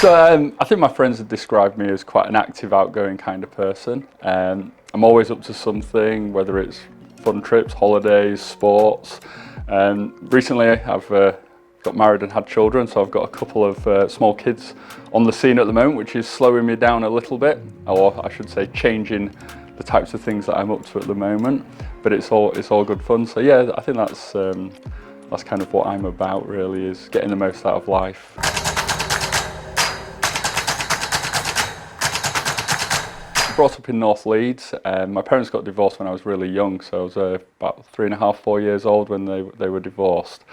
I think my friends have described me as quite an active, outgoing kind of person. I'm always up to something, whether it's fun trips, holidays, sports. Recently I've got married and had children, so I've got a couple of small kids on the scene at the moment, which is slowing me down a little bit, or I should say changing the types of things that I'm up to at the moment. But it's all good fun. So yeah, I think that's kind of what I'm about, really, is getting the most out of life. Brought up in North Leeds. My parents got divorced when I was really young, so I was about 3.5, 4 years old when they were divorced.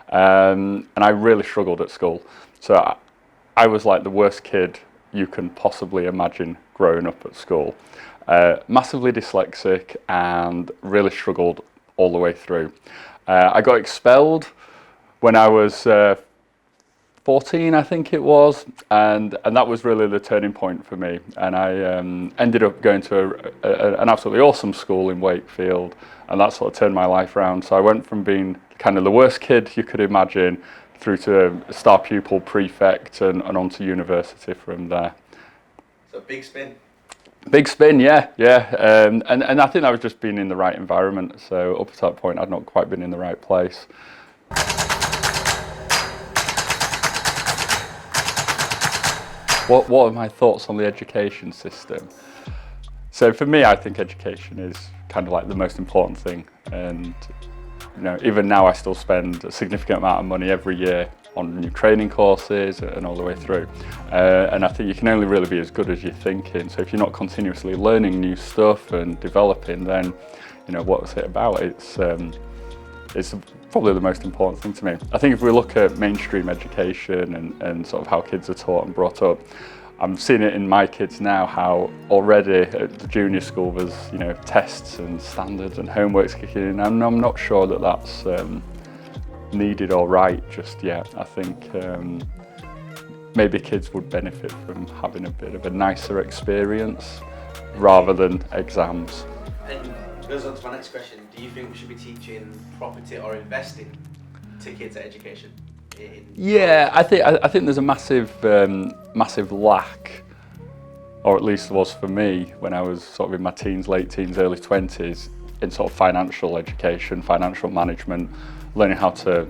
And I really struggled at school. So I was like the worst kid you can possibly imagine growing up at school. Massively dyslexic and really struggled all the way through. I got expelled when I was 14, I think it was, and that was really the turning point for me. And I ended up going to an absolutely awesome school in Wakefield, and that sort of turned my life around. So I went from being kind of the worst kid you could imagine through to a star pupil, prefect, and on to university from there. So big spin. Big spin, yeah. And I think that was just being in the right environment. So up to that point, I'd not quite been in the right place. What are my thoughts on the education system? So for me, I think education is kind of like the most important thing. And even now I still spend a significant amount of money every year on new training courses and all the way through. And I think you can only really be as good as you're thinking. So if you're not continuously learning new stuff and developing, then what's it about? It's probably the most important thing to me. I think if we look at mainstream education and sort of how kids are taught and brought up, I'm seeing it in my kids now, how already at the junior school there's tests and standards and homeworks kicking in, and I'm not sure that that's needed or right just yet. I think maybe kids would benefit from having a bit of a nicer experience rather than exams. And goes on to my next question. Do you think we should be teaching property or investing to kids at education? Yeah, I think there's a massive lack, or at least was for me when I was sort of in my teens, late teens, early 20s, in sort of financial education, financial management, learning how to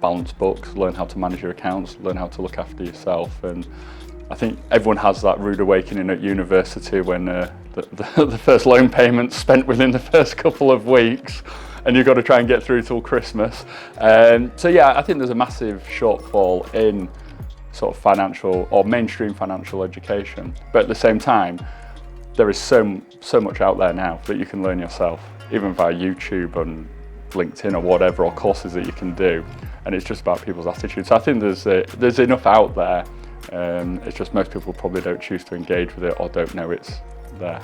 balance books, learn how to manage your accounts, learn how to look after yourself. And I think everyone has that rude awakening at university when the first loan payment's spent within the first couple of weeks, and you've got to try and get through till Christmas. So yeah, I think there's a massive shortfall in sort of financial or mainstream financial education. But at the same time, there is so much out there now that you can learn yourself, even via YouTube and LinkedIn or whatever, or courses that you can do. And it's just about people's attitudes. So I think there's enough out there. It's just most people probably don't choose to engage with it or don't know it's there.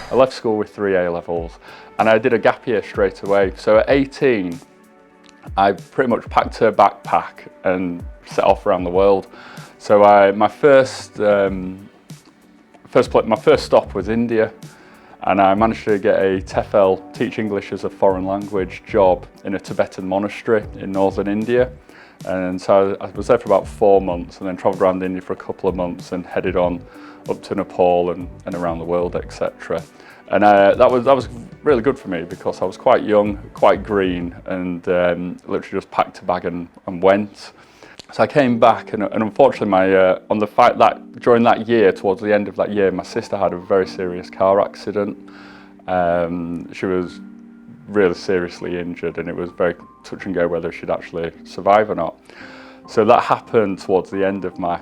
I left school with 3 A-levels and I did a gap year straight away. So at 18, I pretty much packed a backpack and set off around the world. So my first stop was India, and I managed to get a TEFL, Teach English as a Foreign Language, job in a Tibetan monastery in northern India. And so I was there for about 4 months, and then travelled around India for a couple of months and headed on up to Nepal and around the world, etc. And that was really good for me because I was quite young, quite green, and literally just packed a bag and went. So I came back, and unfortunately, during that year, towards the end of that year, my sister had a very serious car accident. She was really seriously injured, and it was very touch and go whether she'd actually survive or not. So that happened towards the end of my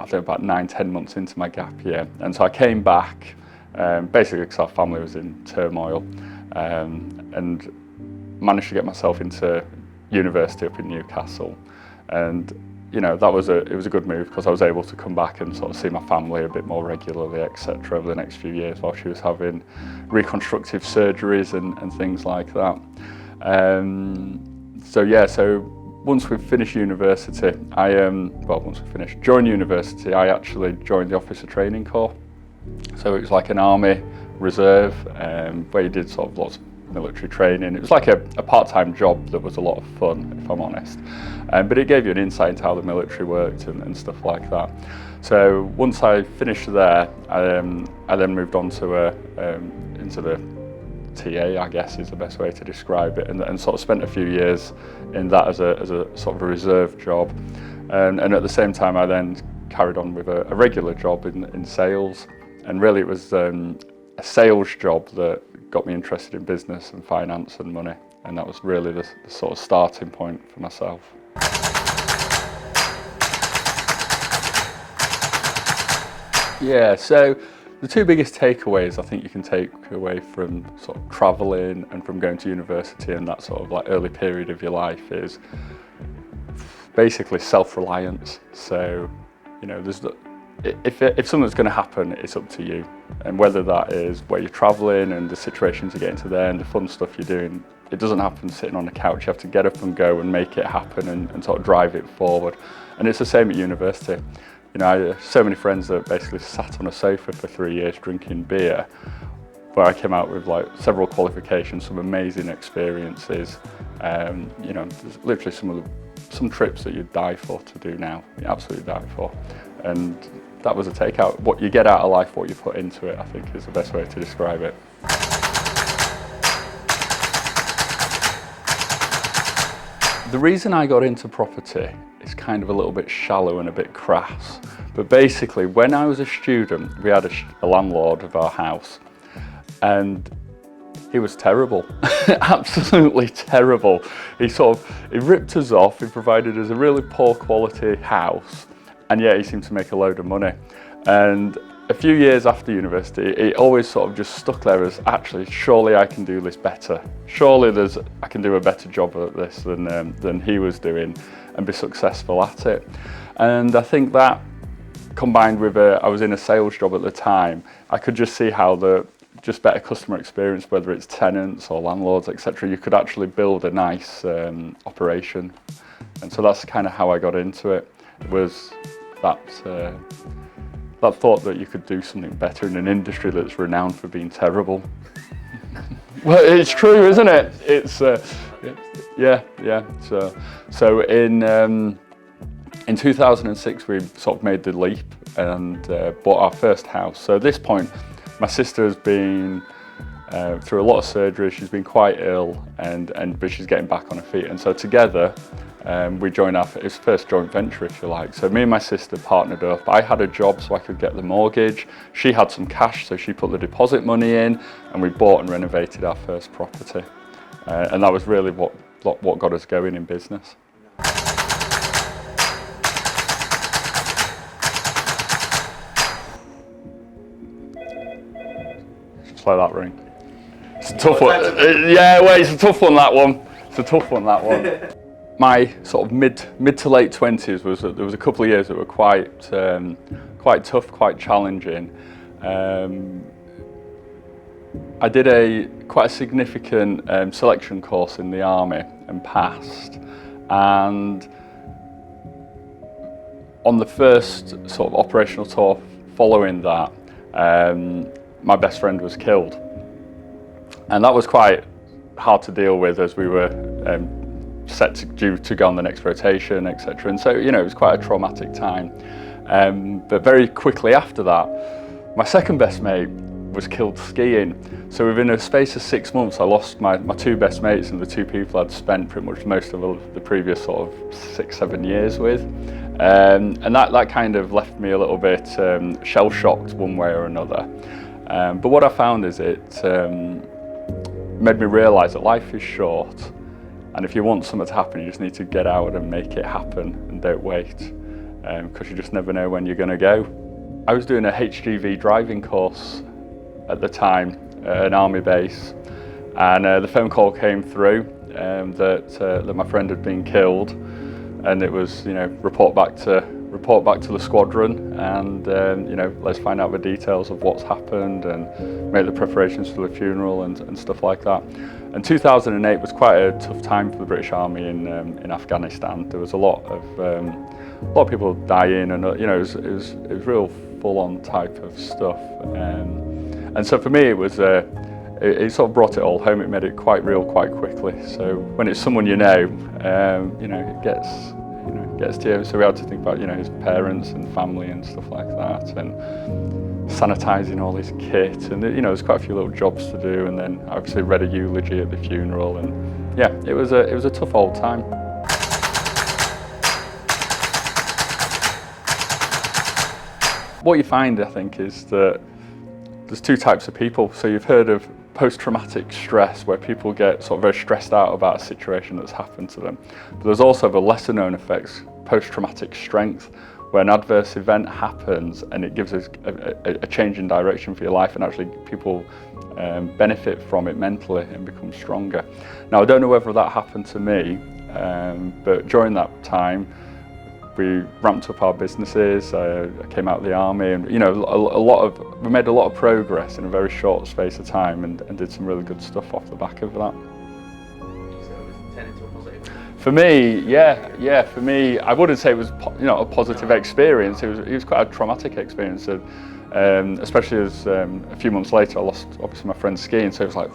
I think about 9-10 months into my gap year. And so I came back, basically because our family was in turmoil, and managed to get myself into university up in Newcastle. And it was a good move because I was able to come back and sort of see my family a bit more regularly, etc., over the next few years while she was having reconstructive surgeries and things like that. So once we finished university, during university, I actually joined the Officer Training Corps. So it was like an army reserve where you did sort of lots of military training. It was like a part-time job that was a lot of fun, if I'm honest. But it gave you an insight into how the military worked and stuff like that. So once I finished there, I then moved on to into the TA, I guess is the best way to describe it, and sort of spent a few years in that as a sort of a reserve job. And at the same time, I then carried on with a regular job in sales. And really it was a sales job that got me interested in business and finance and money. And that was really the sort of starting point for myself. Yeah, so the two biggest takeaways I think you can take away from sort of travelling and from going to university and that sort of like early period of your life is basically self-reliance. So, you know, if something's going to happen, it's up to you. And whether that is where you're travelling and the situations you get into there and the fun stuff you're doing, it doesn't happen sitting on the couch. You have to get up and go and make it happen and sort of drive it forward. And it's the same at university. You know, I have so many friends that basically sat on a sofa for 3 years drinking beer, where I came out with like several qualifications, some amazing experiences. You know, there's literally some trips that you'd die for to do now, you absolutely die for. And that was a takeout. What you get out of life, what you put into it, I think is the best way to describe it. The reason I got into property is kind of a little bit shallow and a bit crass. But basically, when I was a student, we had a landlord of our house, and he was terrible, absolutely terrible. He ripped us off, he provided us a really poor quality house, and yet he seemed to make a load of money. And a few years after university, it always sort of just stuck there as, actually, surely I can do this better. Surely I can do a better job at this than he was doing and be successful at it. And I think that combined with I was in a sales job at the time, I could just see how just better customer experience, whether it's tenants or landlords, etc., you could actually build a nice operation. And so that's kind of how I got into it. It was that thought that you could do something better in an industry that's renowned for being terrible. Well, it's true, isn't it? It's yeah. So in 2006 we sort of made the leap and bought our first house. So at this point, my sister has been through a lot of surgery. She's been quite ill, but she's getting back on her feet. And so together, we joined his first joint venture, if you like. So me and my sister partnered up. I had a job so I could get the mortgage. She had some cash, so she put the deposit money in, and we bought and renovated our first property. And that was really what got us going in business. Just like that ring. It's a tough one. It's a tough one, that one. It's a tough one, that one. My sort of mid to late 20s there was a couple of years that were quite tough, quite challenging. I did quite a significant selection course in the army and passed. And on the first sort of operational tour following that, my best friend was killed. And that was quite hard to deal with as we were due to go on the next rotation, etc. And so, you know, it was quite a traumatic time. But very quickly after that, my second best mate was killed skiing. So within a space of 6 months, I lost my two best mates and the two people I'd spent pretty much most of the previous sort of 6-7 years with. And that kind of left me a little bit shell-shocked one way or another. But what I found is it made me realise that life is short. And if you want something to happen, you just need to get out and make it happen and don't wait, because you just never know when you're going to go. I was doing a HGV driving course at the time at an army base, and the phone call came through that my friend had been killed, and it was, you know, report back to the squadron, and you know, let's find out the details of what's happened and make the preparations for the funeral and stuff like that. And 2008 was quite a tough time for the British Army in Afghanistan. There was a lot of people dying, and you know, it was real full-on type of stuff. And so for me, it was it sort of brought it all home. It made it quite real quite quickly. So when it's someone you know, it gets to you. So we had to think about, his parents and family and stuff like that, and sanitising all his kit, and there's quite a few little jobs to do, and then obviously read a eulogy at the funeral, and yeah, it was a tough old time. What you find, I think, is that there's two types of people. So you've heard of post-traumatic stress, where people get sort of very stressed out about a situation that's happened to them. But there's also the lesser known effects, post-traumatic strength, where an adverse event happens and it gives us a change in direction for your life, and actually people benefit from it mentally and become stronger. Now, I don't know whether that happened to me, but during that time, we ramped up our businesses. I came out of the army, and we made a lot of progress in a very short space of time, and did some really good stuff off the back of that. So it was turned into a positive? For me, yeah. For me, I wouldn't say it was a positive experience. It was quite a traumatic experience, especially as a few months later I lost obviously my friend skiing. So it was like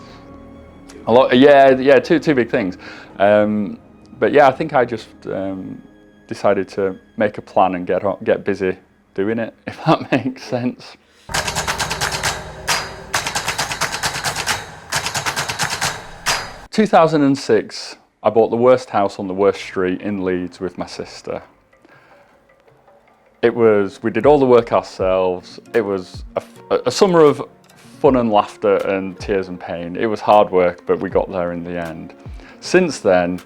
a lot. Yeah, two big things. But yeah, I think I just decided to make a plan and get busy doing it, if that makes sense. In 2006, I bought the worst house on the worst street in Leeds with my sister. We did all the work ourselves. It was a summer of fun and laughter and tears and pain. It was hard work, but we got there in the end. Since then,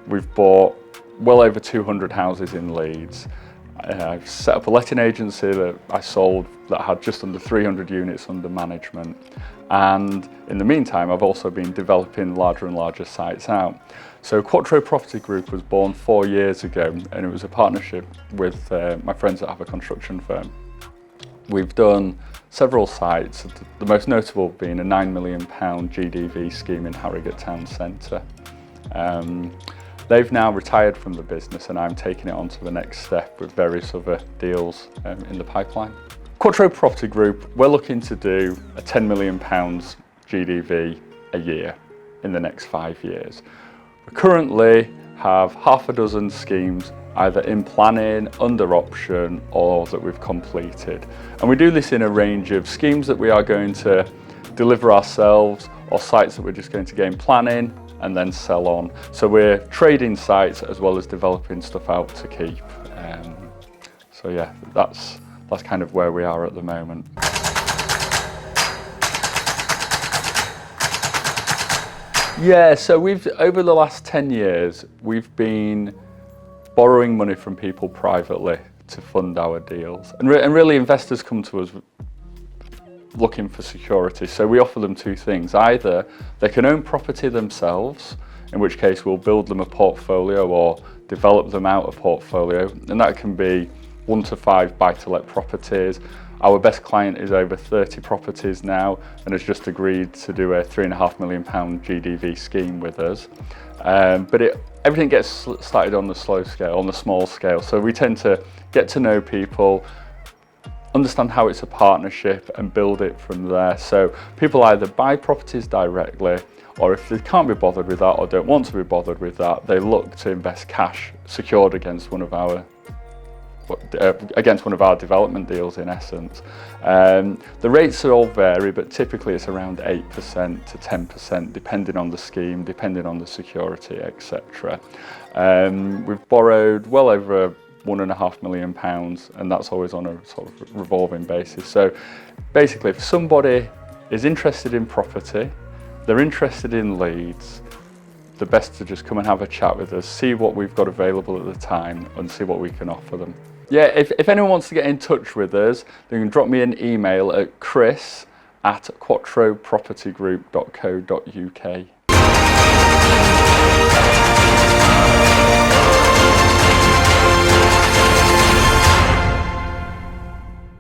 we've bought well over 200 houses in Leeds. I've set up a letting agency that I sold that had just under 300 units under management. And in the meantime, I've also been developing larger and larger sites out. So Quattro Property Group was born 4 years ago, and it was a partnership with my friends that have a construction firm. We've done several sites, the most notable being a £9 million GDV scheme in Harrogate Town Centre. They've now retired from the business, and I'm taking it on to the next step with various other deals in the pipeline. Quattro Property Group, we're looking to do a £10 million GDV a year in the next 5 years. We currently have half a dozen schemes either in planning, under option, or that we've completed. And we do this in a range of schemes that we are going to deliver ourselves, or sites that we're just going to gain planning and then sell on. So we're trading sites as well as developing stuff out to keep. So yeah, that's kind of where we are at the moment. Yeah, so over the last 10 years, we've been borrowing money from people privately to fund our deals. And really investors come to us looking for security. So we offer them two things. Either they can own property themselves, in which case we'll build them a portfolio or develop them out a portfolio. And that can be 1 to 5 buy-to-let properties. Our best client is over 30 properties now and has just agreed to do a £3.5 million GDV scheme with us. But everything gets started on the slow scale, on the small scale. So we tend to get to know people, understand how it's a partnership, and build it from there. So people either buy properties directly, or if they can't be bothered with that or don't want to be bothered with that, they look to invest cash secured against one of our development deals, in essence. The rates all vary, but typically it's around 8% to 10%, depending on the scheme, depending on the security, etc. We've borrowed well over £1.5 million, and that's always on a sort of revolving basis. So basically, if somebody is interested in property, they're interested in Leeds, the best to just come and have a chat with us, see what we've got available at the time, and see what we can offer them. Yeah, if anyone wants to get in touch with us, they can drop me an email at kris@quattropropertygroup.co.uk.